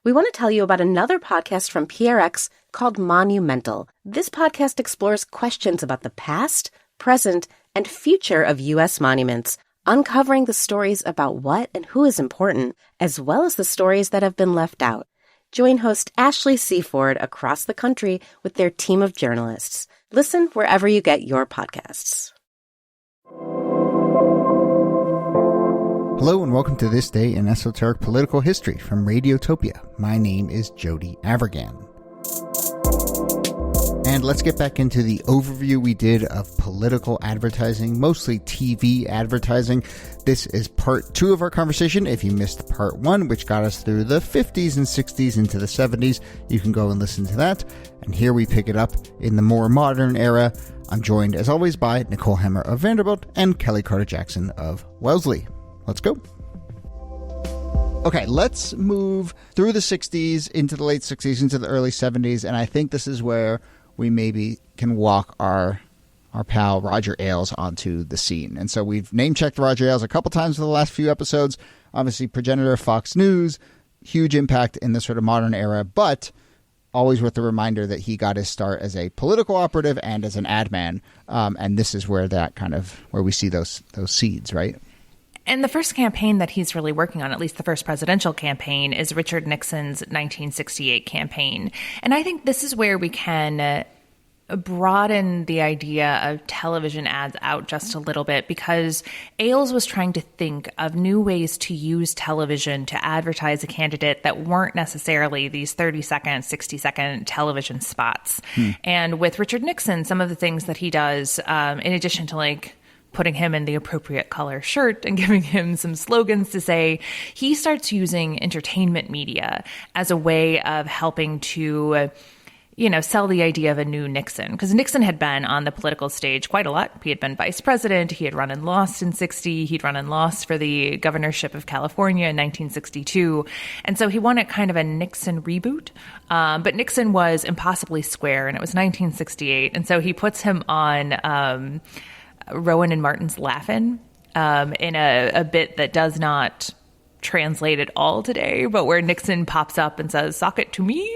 we want to tell you about another podcast from PRX called Monumental. This podcast explores questions about the past, present, and future of U.S. monuments, uncovering the stories about what and who is important, as well as the stories that have been left out. Join host Ashley Seaford across the country with their team of journalists. Listen wherever you get your podcasts. Hello and welcome to This Day in Esoteric Political History from Radiotopia. My name is Jody Avirgan. And let's get back into the overview we did of political advertising, mostly TV advertising. This is part 2 of our conversation. If you missed part 1, which got us through the 50s and 60s into the 70s, you can go and listen to that. And here we pick it up in the more modern era. I'm joined, as always, by Nicole Hemmer of Vanderbilt and Kelly Carter-Jackson of Wellesley. Let's go. Okay, let's move through the 60s into the late 60s, into the early 70s, and I think this is where we maybe can walk our pal Roger Ailes onto the scene. And so we've name-checked Roger Ailes a couple times in the last few episodes. Obviously, progenitor of Fox News, huge impact in this sort of modern era, but always with the reminder that he got his start as a political operative and as an ad man. And this is where where we see those seeds, right? And the first campaign that he's really working on, at least the first presidential campaign, is Richard Nixon's 1968 campaign. And I think this is where we can broaden the idea of television ads out just a little bit, because Ailes was trying to think of new ways to use television to advertise a candidate that weren't necessarily these 30-second, 60-second television spots. And with Richard Nixon, some of the things that he does, in addition to putting him in the appropriate color shirt and giving him some slogans to say, he starts using entertainment media as a way of helping to, sell the idea of a new Nixon. Because Nixon had been on the political stage quite a lot. He had been vice president. He had run and lost in 60. He'd run and lost for the governorship of California in 1962. And so he wanted kind of a Nixon reboot. But Nixon was impossibly square, and it was 1968. And so he puts him on Rowan and Martin's Laugh-In in a bit that does not translate at all today, but where Nixon pops up and says, "Sock it to me."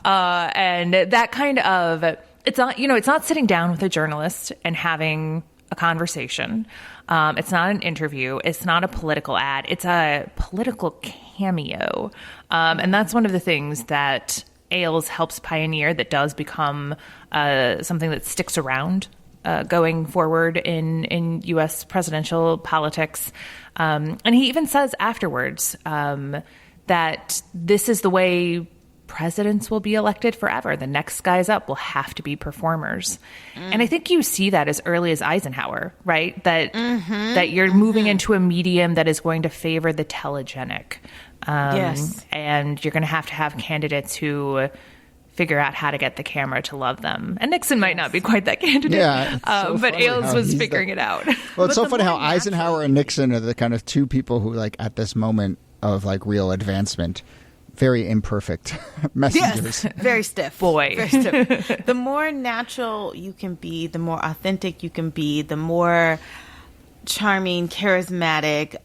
And that kind of, it's not sitting down with a journalist and having a conversation. It's not an interview. It's not a political ad. It's a political cameo. And that's one of the things that Ailes helps pioneer that does become something that sticks around going forward in U.S. presidential politics. And he even says afterwards that this is the way presidents will be elected forever. The next guys up will have to be performers. And I think you see that as early as Eisenhower, right? That you're moving into a medium that is going to favor the telegenic. Yes. And you're going to have candidates who figure out how to get the camera to love them. And Nixon might not be quite that candidate, but Ailes was figuring it out. Well, it's so funny how Eisenhower and Nixon are the kind of two people who, at this moment of, real advancement, very imperfect messengers. Yes, very stiff. Boy. Very stiff. The more natural you can be, the more authentic you can be, the more charming, charismatic,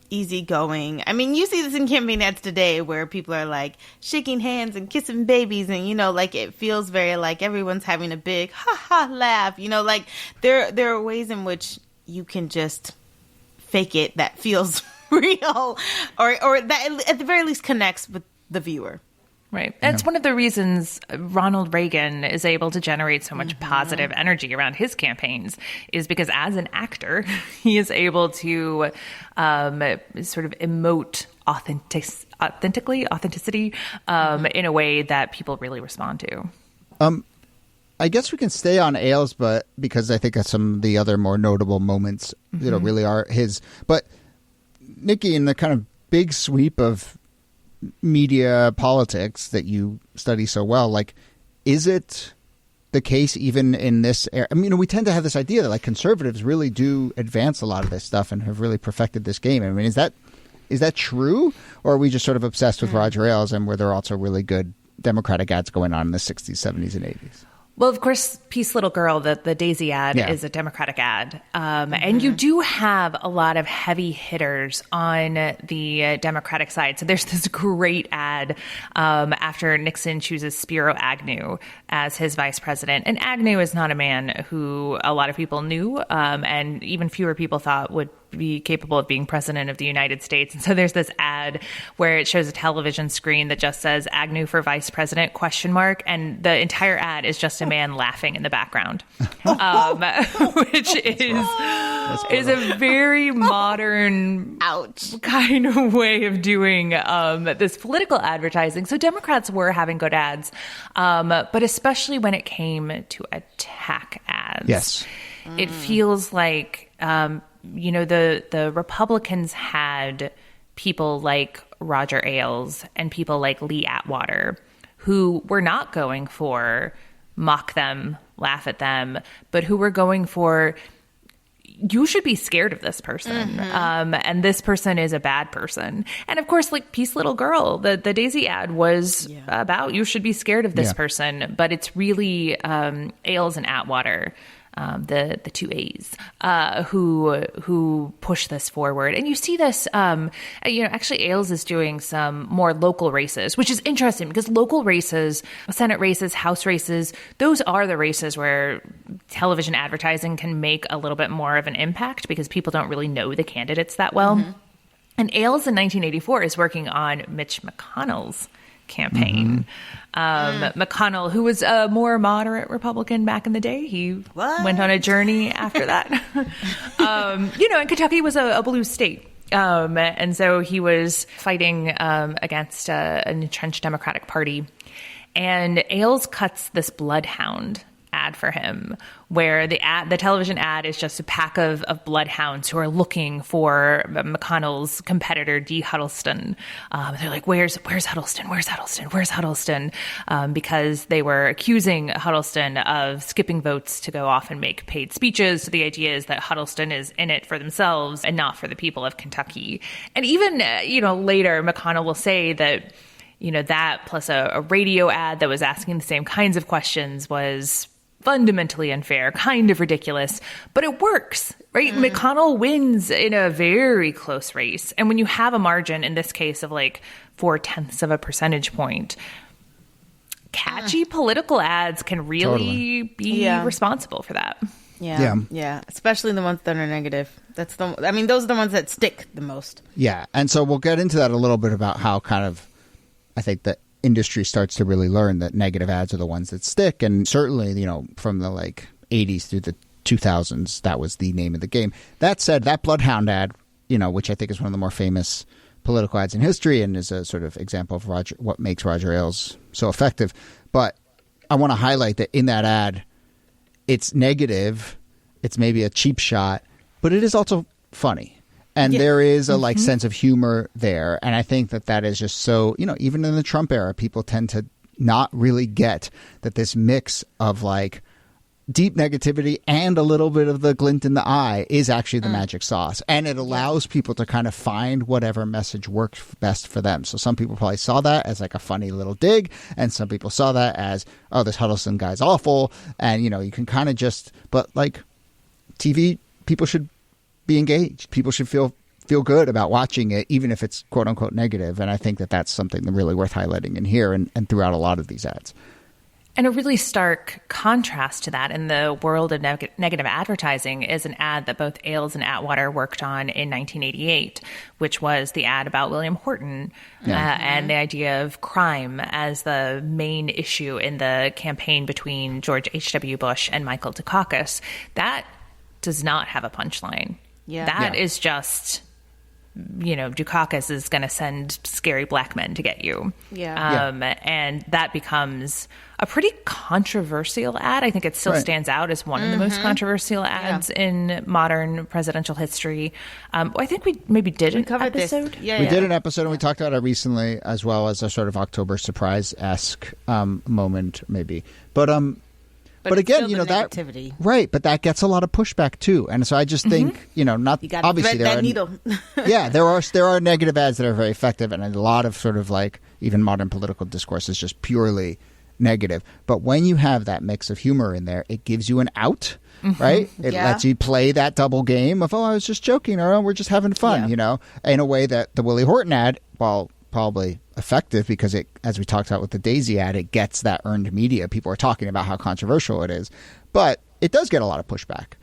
easygoing. I mean, you see this in campaign ads today where people are shaking hands and kissing babies, and it feels very everyone's having a big ha ha laugh. There are ways in which you can just fake it that feels real, or that at the very least connects with the viewer. Right. And it's one of the reasons Ronald Reagan is able to generate so much positive energy around his campaigns, is because as an actor, he is able to sort of emote authenticity in a way that people really respond to. I guess we can stay on Ailes, but because I think some of the other more notable moments, really are his. But Nikki, in the kind of big sweep of media politics that you study so well, is it the case even in this era? I mean, we tend to have this idea that conservatives really do advance a lot of this stuff and have really perfected this game. I mean, is that true, or are we just sort of obsessed with Roger Ailes, and were there also really good Democratic ads going on in the 60s, 70s, and 80s? Well, of course, Peace Little Girl, the Daisy ad, is a Democratic ad. And you do have a lot of heavy hitters on the Democratic side. So there's this great ad after Nixon chooses Spiro Agnew as his vice president. And Agnew is not a man who a lot of people knew, and even fewer people thought would be capable of being president of the United States. And so there's this ad where it shows a television screen that just says Agnew for vice president ? And the entire ad is just a man laughing in the background, which is a very modern kind of way of doing this political advertising. So Democrats were having good ads, but especially when it came to attack ads. Yes. It feels like the Republicans had people like Roger Ailes and people like Lee Atwater who were not going for mock them, laugh at them, but who were going for, you should be scared of this person. And this person is a bad person. And of course, like Peace Little Girl, the Daisy ad was about, you should be scared of this person. But it's really Ailes and Atwater, the two A's, who push this forward. And you see this, actually Ailes is doing some more local races, which is interesting because local races, Senate races, House races, those are the races where television advertising can make a little bit more of an impact because people don't really know the candidates that well. And Ailes in 1984 is working on Mitch McConnell's campaign. McConnell, who was a more moderate Republican back in the day, he went on a journey after that. And Kentucky was a blue state. And so he was fighting against an entrenched Democratic Party. And Ailes cuts this bloodhound ad for him, where the television ad is just a pack of bloodhounds who are looking for McConnell's competitor, Dee Huddleston. They're like, where's Huddleston? Where's Huddleston? Where's Huddleston? Because they were accusing Huddleston of skipping votes to go off and make paid speeches. So the idea is that Huddleston is in it for themselves and not for the people of Kentucky. And even, later, McConnell will say that, that plus a radio ad that was asking the same kinds of questions was fundamentally unfair, kind of ridiculous, but it works, right? McConnell wins in a very close race. And when you have a margin, in this case of like 0.4 of a percentage point, catchy political ads can really be responsible for that. Yeah. Especially the ones that are negative. Those are the ones that stick the most. Yeah. And so we'll get into that a little bit about how kind of, I think that industry starts to really learn that negative ads are the ones that stick. And certainly, from the 80s through the 2000s, that was the name of the game. That said, that Bloodhound ad, which I think is one of the more famous political ads in history and is a sort of example of what makes Roger Ailes so effective. But I want to highlight that in that ad, it's negative, it's maybe a cheap shot, but it is also funny. And there is a sense of humor there. And I think that is just so, even in the Trump era, people tend to not really get that this mix of deep negativity and a little bit of the glint in the eye is actually the magic sauce. And it allows people to kind of find whatever message works best for them. So some people probably saw that as a funny little dig. And some people saw that as, oh, this Huddleston guy's awful. And, you can kind of but TV, people should be engaged. People should feel good about watching it, even if it's quote unquote negative. And I think that's something that's really worth highlighting in here and throughout a lot of these ads. And a really stark contrast to that in the world of negative advertising is an ad that both Ailes and Atwater worked on in 1988, which was the ad about William Horton and the idea of crime as the main issue in the campaign between George H.W. Bush and Michael Dukakis. That does not have a punchline. That is just, Dukakis is going to send scary black men to get you. And that becomes a pretty controversial ad. I think it still stands out as one of the most controversial ads in modern presidential history. I think we maybe did an episode. We did an episode and we talked about it recently, as well as a sort of October surprise-esque moment, maybe. But again, negativity. Right, but that gets a lot of pushback too. And so I just think, not you gotta obviously thread that needle. there are negative ads that are very effective, and a lot of sort of even modern political discourse is just purely negative. But when you have that mix of humor in there, it gives you an out, right? It lets you play that double game of, I was just joking, or we're just having fun, in a way that the Willie Horton ad, while probably effective because it, as we talked about with the Daisy ad, it gets that earned media. People are talking about how controversial it is, but it does get a lot of pushback.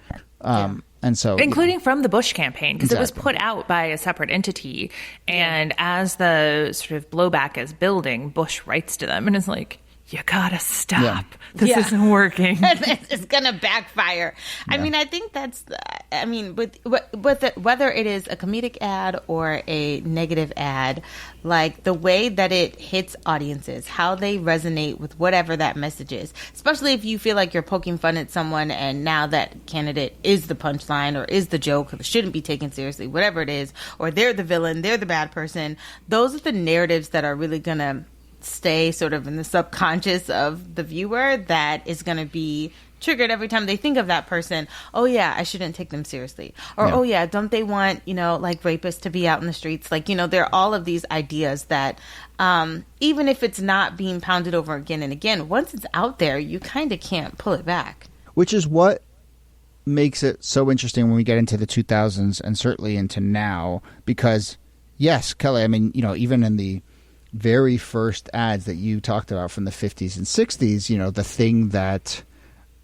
And so, including from the Bush campaign, because it was put out by a separate entity. And as the sort of blowback is building, Bush writes to them and is like, you gotta stop. Yeah. This isn't working. It's gonna backfire. Yeah. I mean, I think that's. Whether it is a comedic ad or a negative ad, like the way that it hits audiences, how they resonate with whatever that message is. Especially if you feel like you're poking fun at someone, and now that candidate is the punchline or is the joke or shouldn't be taken seriously, whatever it is, or they're the villain, they're the bad person. Those are the narratives that are really gonna stay sort of in the subconscious of the viewer, that is going to be triggered every time they think of that person. Oh yeah, I shouldn't take them seriously. Or oh yeah, don't they want, like rapists to be out in the streets? Like, there are all of these ideas that even if it's not being pounded over again and again, once it's out there, you kind of can't pull it back. Which is what makes it so interesting when we get into the 2000s and certainly into now, because yes, Kelly, I mean, even in the very first ads that you talked about from the 50s and 60s, the thing that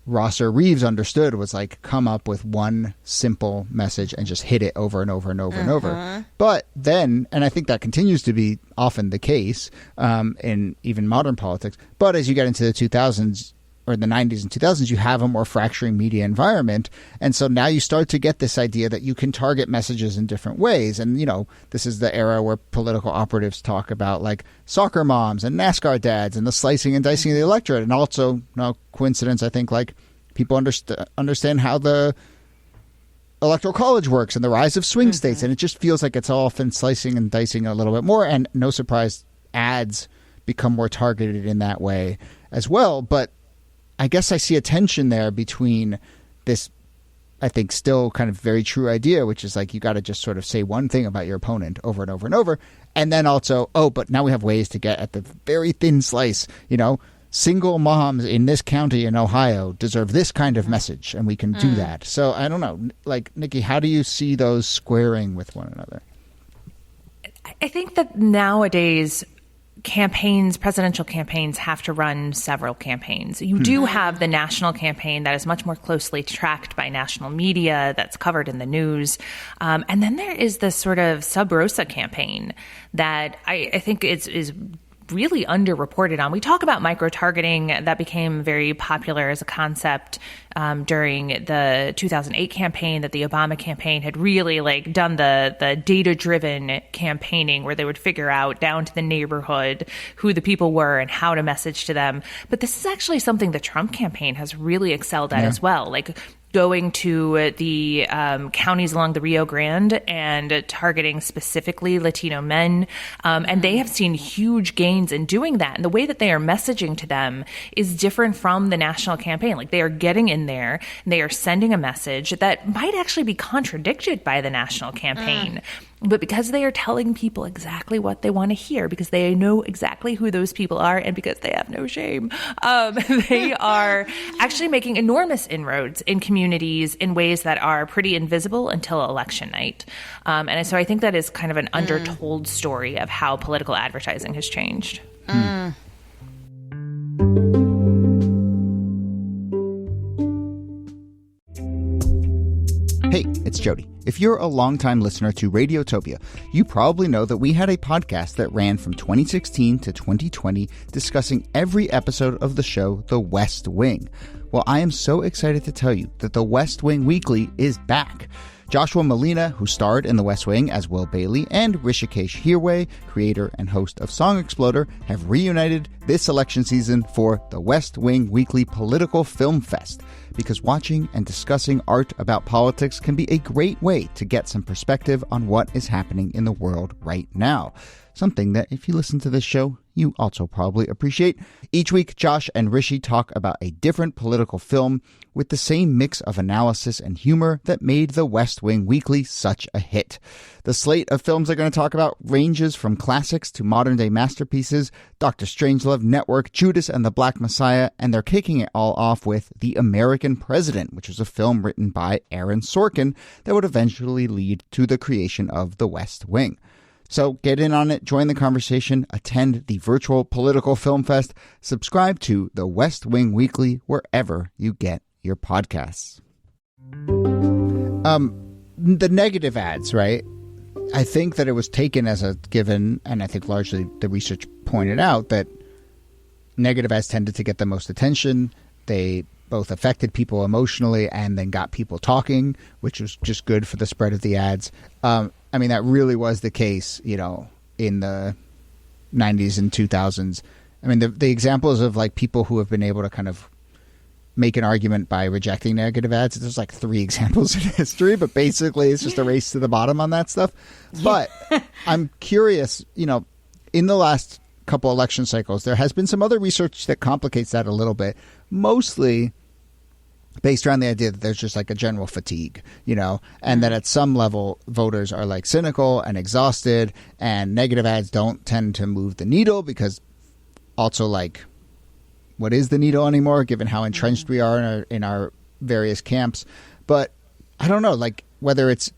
Rosser Reeves understood was like, come up with one simple message and just hit it over and over and over and over. But then, and I think that continues to be often the case in even modern politics, but as you get into the 2000s, or the 90s and 2000s, you have a more fracturing media environment. And so now you start to get this idea that you can target messages in different ways. And, this is the era where political operatives talk about like soccer moms and NASCAR dads and the slicing and dicing of the electorate. And also, no coincidence, I think, like people understand how the electoral college works and the rise of swing states. And it just feels like it's often slicing and dicing a little bit more. And no surprise, ads become more targeted in that way as well. But I guess I see a tension there between this, I think, still kind of very true idea, which is like you got to just sort of say one thing about your opponent over and over and over. And then also, but now we have ways to get at the very thin slice, single moms in this county in Ohio deserve this kind of message, and we can do that. So I don't know, like, Nikki, how do you see those squaring with one another? I think that nowadays presidential campaigns have to run several campaigns. You do have the national campaign that is much more closely tracked by national media, that's covered in the news. And then there is this sort of sub rosa campaign that I think is really underreported on. We talk about micro-targeting. That became very popular as a concept during the 2008 campaign, that the Obama campaign had really done the data-driven campaigning where they would figure out down to the neighborhood who the people were and how to message to them. But this is actually something the Trump campaign has really excelled at as well. Going to the counties along the Rio Grande and targeting specifically Latino men. And they have seen huge gains in doing that. And the way that they are messaging to them is different from the national campaign. Like, they are getting in there and they are sending a message that might actually be contradicted by the national campaign. But because they are telling people exactly what they want to hear, because they know exactly who those people are, and because they have no shame, they are actually making enormous inroads in communities in ways that are pretty invisible until election night. And so I think that is kind of an undertold story of how political advertising has changed. Hey, it's Jody. If you're a longtime listener to Radiotopia, you probably know that we had a podcast that ran from 2016 to 2020 discussing every episode of the show, The West Wing. Well, I am so excited to tell you that The West Wing Weekly is back. Joshua Malina, who starred in The West Wing as Will Bailey, and Rishikesh Hirway, creator and host of Song Exploder, have reunited this election season for The West Wing Weekly Political Film Fest. Because watching and discussing art about politics can be a great way to get some perspective on what is happening in the world right now. something that if you listen to this show, you also probably appreciate. Each week, Josh and Rishi talk about a different political film with the same mix of analysis and humor that made The West Wing Weekly such a hit. The slate of films they're going to talk about ranges from classics to modern-day masterpieces, Dr. Strangelove, Network, Judas and the Black Messiah, and they're kicking it all off with The American President, which was a film written by Aaron Sorkin that would eventually lead to the creation of The West Wing. So get in on it, join the conversation, attend the virtual political film fest, subscribe to The West Wing Weekly wherever you get your podcasts. The negative ads, right? I think that it was taken as a given, and I think largely the research pointed out that negative ads tended to get the most attention. They both affected people emotionally and then got people talking, which was just good for the spread of the ads. I mean, that really was the case, you know, in the 90s and 2000s. I mean, the examples of like people who have been able to kind of make an argument by rejecting negative ads, there's like 3 examples in history, but basically it's just a race to the bottom on that stuff. But I'm curious, you know, in the last couple election cycles, there has been some other research that complicates that a little bit, mostly based around the idea that there's just like a general fatigue, you know, and that at some level voters are like cynical and exhausted, and negative ads don't tend to move the needle because also like, what is the needle anymore, given how entrenched we are in our various camps. But I don't know, like whether it's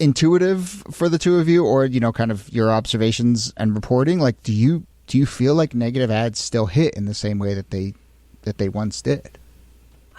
intuitive for the two of you or, you know, kind of your observations and reporting, like, do you feel like negative ads still hit in the same way that they once did?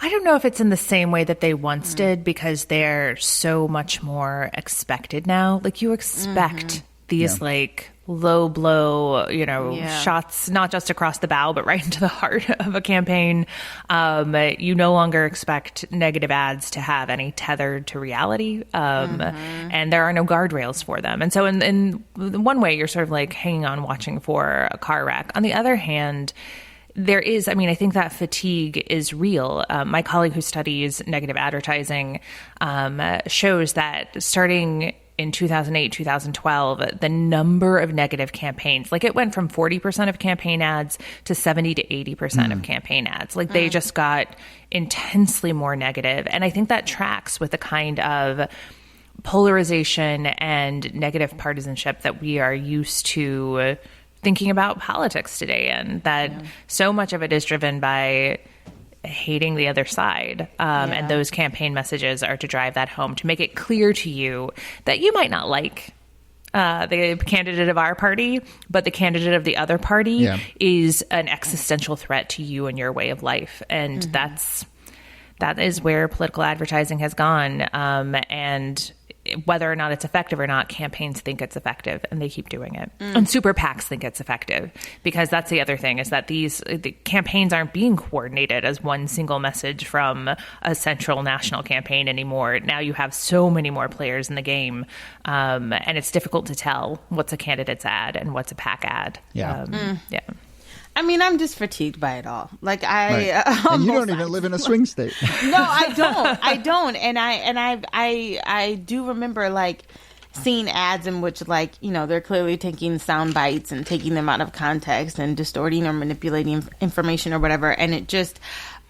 I don't know if it's in the same way that they once did, because they're so much more expected now. Like you expect these like low blow, you know, shots, not just across the bow, but right into the heart of a campaign. You no longer expect negative ads to have any tethered to reality. And there are no guardrails for them. And so in one way, you're sort of like hanging on watching for a car wreck. On the other hand, there is, I mean, I think that fatigue is real. My colleague who studies negative advertising shows that starting in 2008, 2012, the number of negative campaigns, like it went from 40% of campaign ads to 70 to 80% of campaign ads. Like they just got intensely more negative. And I think that tracks with the kind of polarization and negative partisanship that we are used to thinking about politics today, and that so much of it is driven by hating the other side. And those campaign messages are to drive that home, to make it clear to you that you might not like the candidate of our party, but the candidate of the other party is an existential threat to you and your way of life. And that is where political advertising has gone. And whether or not it's effective or not, campaigns think it's effective, and they keep doing it. And super PACs think it's effective, because that's the other thing, is that the campaigns aren't being coordinated as one single message from a central national campaign anymore. Now you have so many more players in the game, and it's difficult to tell what's a candidate's ad and what's a PAC ad. I mean, I'm just fatigued by it all. Like and you don't even live in a swing state. No, I don't. And I do remember like seeing ads in which, like, you know, they're clearly taking sound bites and taking them out of context and distorting or manipulating information or whatever. And it just,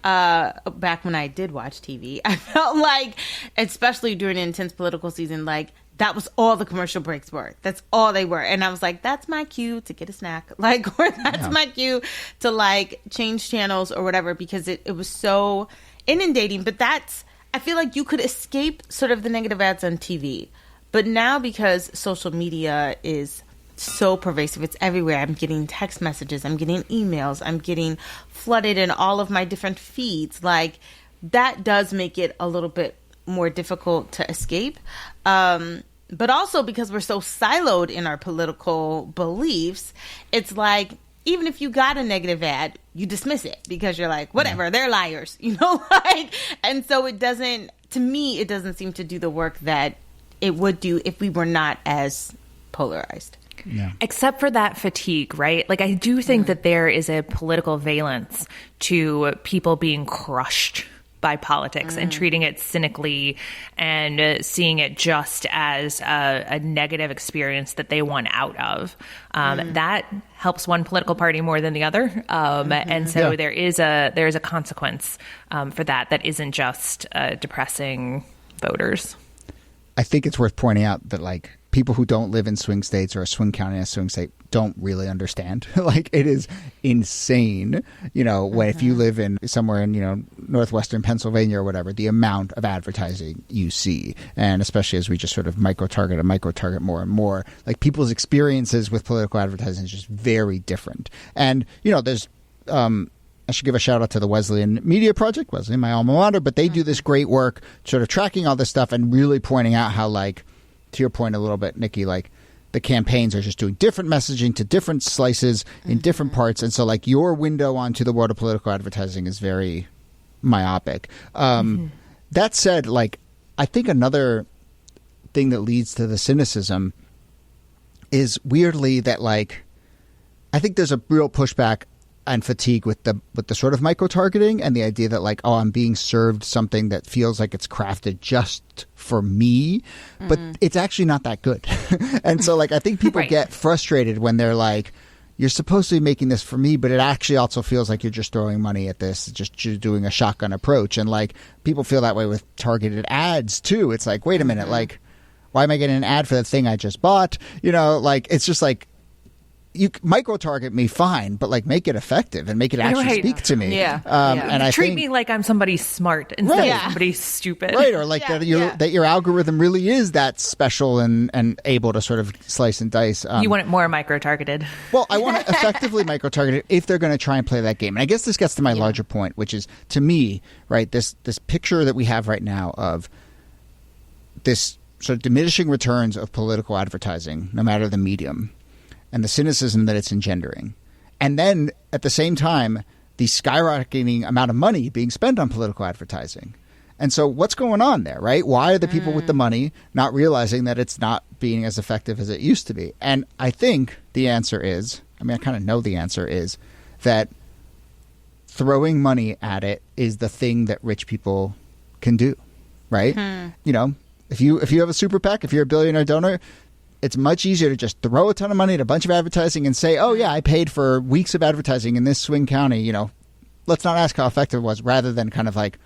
back when I did watch TV, I felt like, especially during an intense political season, like, that was all the commercial breaks were. That's all they were. And I was like, that's my cue to get a snack. Like, or that's my cue to like change channels or whatever, because it was so inundating. But I feel like you could escape sort of the negative ads on TV. But now, because social media is so pervasive, it's everywhere. I'm getting text messages, I'm getting emails, I'm getting flooded in all of my different feeds. Like, that does make it a little bit more difficult to escape. But also because we're so siloed in our political beliefs, it's like, even if you got a negative ad, you dismiss it because you're like, whatever, they're liars, you know, like, and so it doesn't seem to do the work that it would do if we were not as polarized. Yeah. Except for that fatigue, right? Like, I do think that there is a political valence to people being crushed by politics and treating it cynically and seeing it just as a negative experience that they want out of. That helps one political party more than the other. And so there is a consequence for that isn't just depressing voters. I think it's worth pointing out that like people who don't live in swing states or a swing county in a swing state don't really understand. Like it is insane, when if you live in somewhere in, northwestern Pennsylvania or whatever, the amount of advertising you see. And especially as we just sort of micro-target more and more, like people's experiences with political advertising is just very different. And, there's I should give a shout out to the Wesleyan Media Project, Wesleyan, my alma mater, but they do this great work sort of tracking all this stuff and really pointing out how, like, to your point a little bit, Nikki, like the campaigns are just doing different messaging to different slices in different parts. And so like your window onto the world of political advertising is very myopic. That said, like, I think another thing that leads to the cynicism is weirdly that, like, I think there's a real pushback and fatigue with the sort of micro-targeting and the idea that like, oh, I'm being served something that feels like it's crafted just for me, but it's actually not that good. And so like I think people get frustrated when they're like, you're supposed to be making this for me, but it actually also feels like you're just throwing money at this, just doing a shotgun approach. And like people feel that way with targeted ads too. It's like, wait a minute, like why am I getting an ad for the thing I just bought? Like it's just like, you micro target me, fine, but like make it effective and make it actually speak to me. And I treat think, me like I'm somebody smart instead of somebody stupid, right? Or like that your algorithm really is that special and able to sort of slice and dice. You want it more micro targeted. Well, I want to effectively micro target it if they're going to try and play that game. And I guess this gets to my larger point, which is to me, right? This picture that we have right now of this sort of diminishing returns of political advertising, no matter the medium, and the cynicism that it's engendering. And then, at the same time, the skyrocketing amount of money being spent on political advertising. And so what's going on there, right? Why are the people with the money not realizing that it's not being as effective as it used to be? And I think the answer is, I kind of know the answer is, that throwing money at it is the thing that rich people can do, right? If you have a super PAC, if you're a billionaire donor, it's much easier to just throw a ton of money at a bunch of advertising and say, oh, yeah, I paid for weeks of advertising in this swing county. Let's not ask how effective it was, rather than kind of like,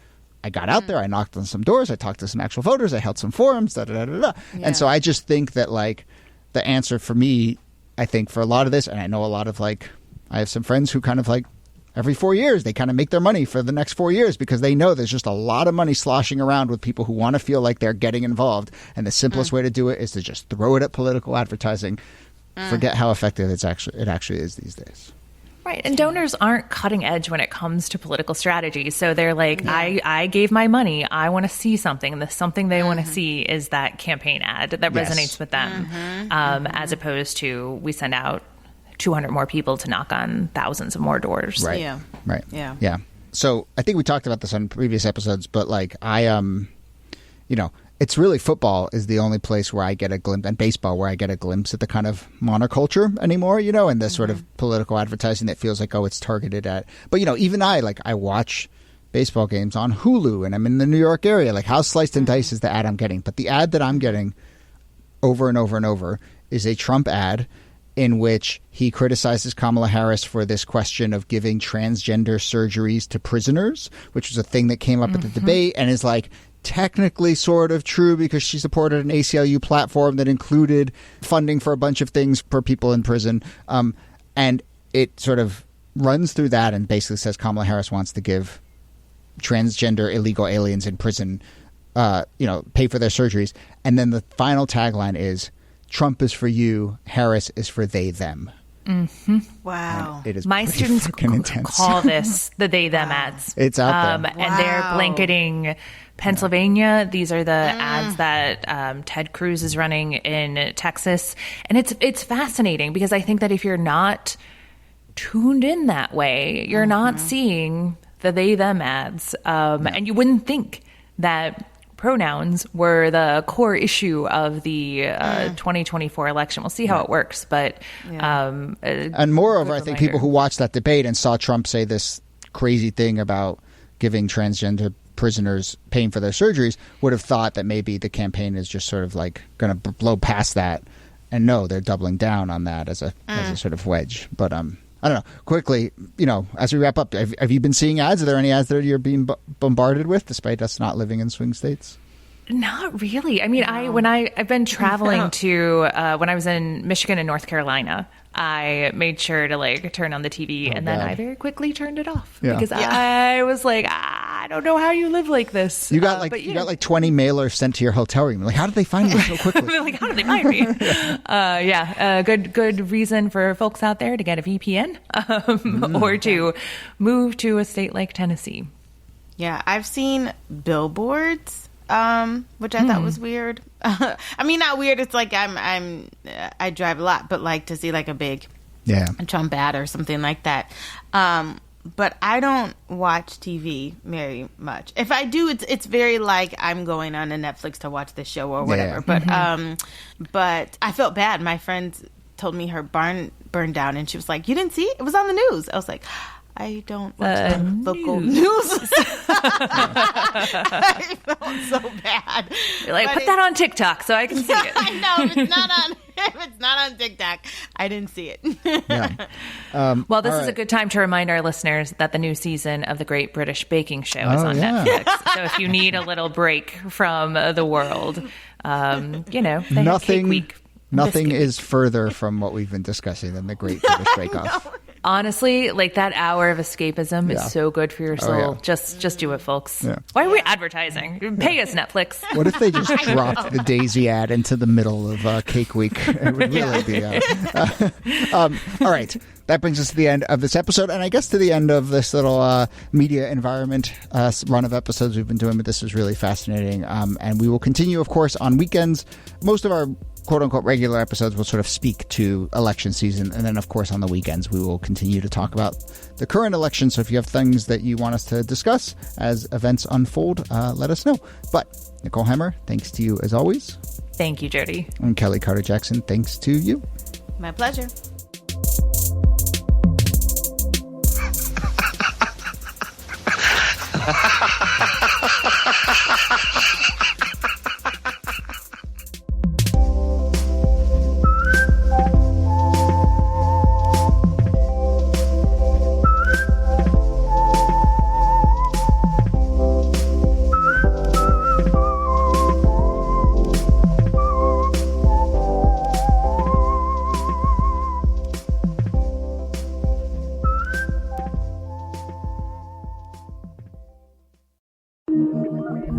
I got out there, I knocked on some doors, I talked to some actual voters, I held some forums, da-da-da-da-da. And so I just think that, like, the answer for me, I think for a lot of this, and I know a lot of, like, I have some friends who kind of, like, every 4 years, they kind of make their money for the next 4 years because they know there's just a lot of money sloshing around with people who want to feel like they're getting involved. And the simplest way to do it is to just throw it at political advertising. Forget how effective it actually is these days. Right. And donors aren't cutting edge when it comes to political strategy. So they're like, I gave my money. I want to see something. And the something they want to see is that campaign ad that resonates with them, as opposed to we send out 200 more people to knock on thousands of more doors. Right. Yeah. Right. Yeah. So I think we talked about this on previous episodes, but like it's really football is the only place where I get a glimpse, and baseball where I get a glimpse at the kind of monoculture anymore, and the sort of political advertising that feels like, oh, it's targeted at. But, even I watch baseball games on Hulu and I'm in the New York area. Like, how sliced and diced is the ad I'm getting? But the ad that I'm getting over and over and over is a Trump ad in which he criticizes Kamala Harris for this question of giving transgender surgeries to prisoners, which was a thing that came up at the debate and is like technically sort of true because she supported an ACLU platform that included funding for a bunch of things for people in prison. And it sort of runs through that and basically says Kamala Harris wants to give transgender illegal aliens in prison, pay for their surgeries. And then the final tagline is, Trump is for you, Harris is for they, them. Wow. And it is my students call this the they, them ads. It's out there. And they're blanketing Pennsylvania. These are the ads that Ted Cruz is running in Texas. And it's fascinating because I think that if you're not tuned in that way, you're not seeing the they, them ads. And you wouldn't think that pronouns were the core issue of the 2024 election. We'll see how it works, but and moreover, I think people who watched that debate and saw Trump say this crazy thing about giving transgender prisoners paying for their surgeries, would have thought that maybe the campaign is just sort of like going to blow past that. And no, they're doubling down on that as a sort of wedge. But I don't know. Quickly, as we wrap up, have you been seeing ads? Are there any ads that you're being bombarded with, despite us not living in swing states? Not really. I mean, I've been traveling to when I was in Michigan and North Carolina, I made sure to turn on the TV, and then I very quickly turned it off because I was like, I don't know how you live like this. You got you got 20 mailers sent to your hotel room. Like, how did they find you so quickly? How did they find me? Good reason for folks out there to get a VPN or to move to a state like Tennessee. Yeah, I've seen billboards. Which I thought was weird. I mean, not weird. It's like I drive a lot, but to see a big Trump ad or something like that. But I don't watch TV very much. If I do, it's very I'm going on to Netflix to watch this show or whatever. Yeah. But I felt bad. My friend told me her barn burned down, and she was like, "You didn't see it? It was on the news." I was like, I don't watch the local news. I felt so bad. You're like, put that on TikTok so I can see it. I know. If it's not on TikTok, I didn't see it. Well, this is a good time to remind our listeners that the new season of The Great British Baking Show is on Netflix. So if you need a little break from the world, they have Cake Week. Nothing is further from what we've been discussing than The Great British Bake Off. Honestly, that hour of escapism is so good for your soul. Just do it, folks. Yeah. Why are we advertising? Pay us, Netflix. What if they just dropped the Daisy ad into the middle of Cake Week? It would really be... all right. That brings us to the end of this episode, and I guess to the end of this little media environment run of episodes we've been doing, but this was really fascinating. And we will continue, of course, on weekends. Most of our quote-unquote regular episodes will sort of speak to election season, and then, of course, on the weekends we will continue to talk about the current election. So if you have things that you want us to discuss as events unfold, let us know. But Nicole Hemmer, thanks to you as always. Thank you, Jody. And Kelly Carter-Jackson, thanks to you. My pleasure.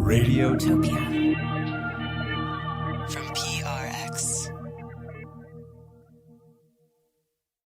Radiotopia from